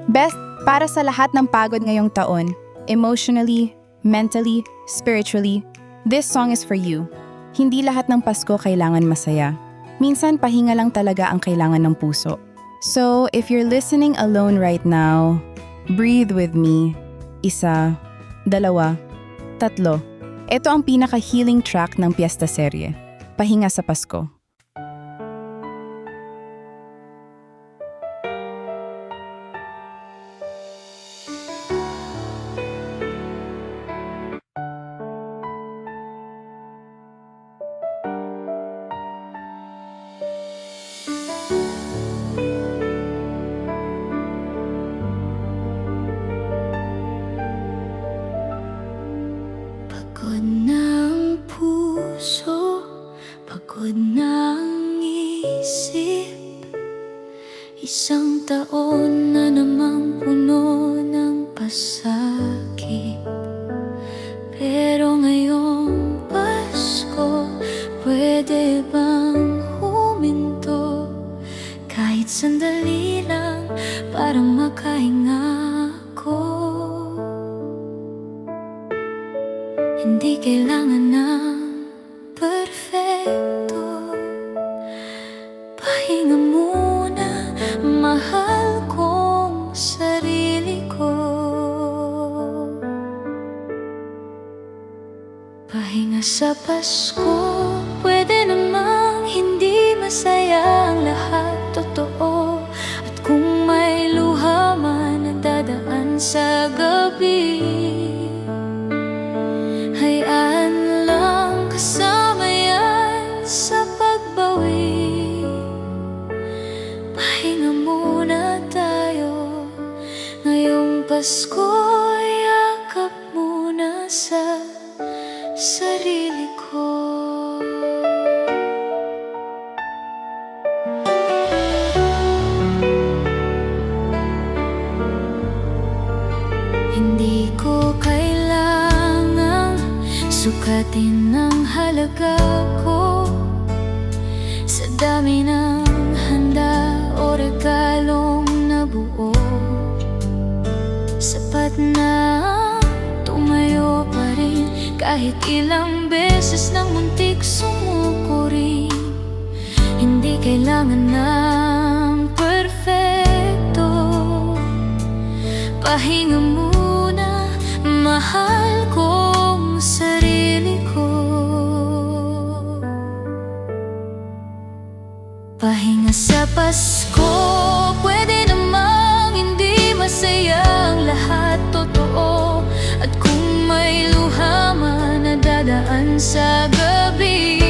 Best, para sa lahat ng pagod ngayong taon, emotionally, mentally, spiritually, this song is for you. Hindi lahat ng Pasko kailangan masaya. Minsan pahinga lang talaga ang kailangan ng puso. So, if you're listening alone right now, breathe with me. 1, 2, 3. Ito ang pinaka-healing track ng Piesta Serye. Pahinga sa Pasko. Pagod na ang puso, pagod na ang isip. Isang taon na namang puno ng pasakit. Pero ngayong Pasko, pwede bang huminto? Kahit sandali lang, para makahinga ko. Hindi kailangan ng perfecto. Pahinga muna, mahal kong sarili ko. Pahinga sa Pasko, pwede namang hindi masaya ang lahat totoo. At kung may luha man nadadaan sa gabi, hayaan lang kasama yan sa pagbawi. Pahinga muna tayo ngayong Pasko, yakap muna sa sarili ko. Hindi ko kailangang sukatin ang halaga ko sa dami ng handa o regalong nabuo. Sapat na tumayo pa rin kahit ilang beses nang muntik sumuko rin. Hindi kailangan ng perfecto. Pahinga muna, mahal kong sarili ko. Pahinga sa Pasko, pwede namang hindi masaya ang lahat totoo. At kung may luha man nadadaan sa gabi,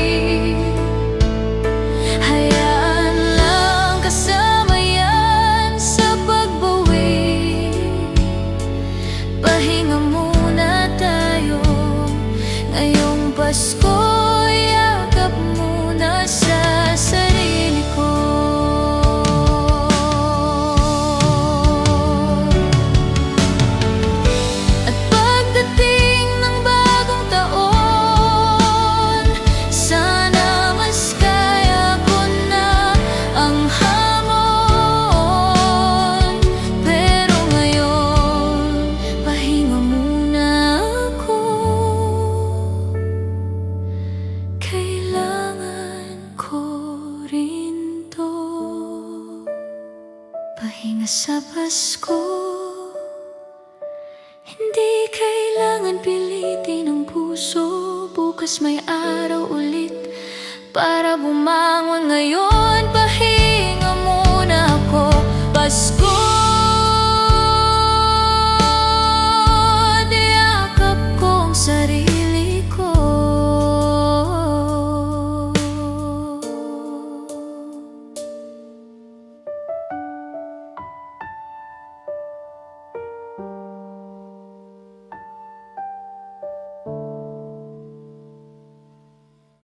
hayaan lang kasama yan sa pagbawi. Pahinga muna tayo ngayong Pasko, yakap muna sa sarili ko. At pagdating ng bagong taon, sana mas kaya ko na ang hamon. Pero ngayon, pahinga muna ako. Kailangan ko rin to. Pahinga sa Pasko, hindi kailangan pilitin ang puso. Bukas may araw ulit para bumangon. Ngayon, pahinga muna ako. Pasko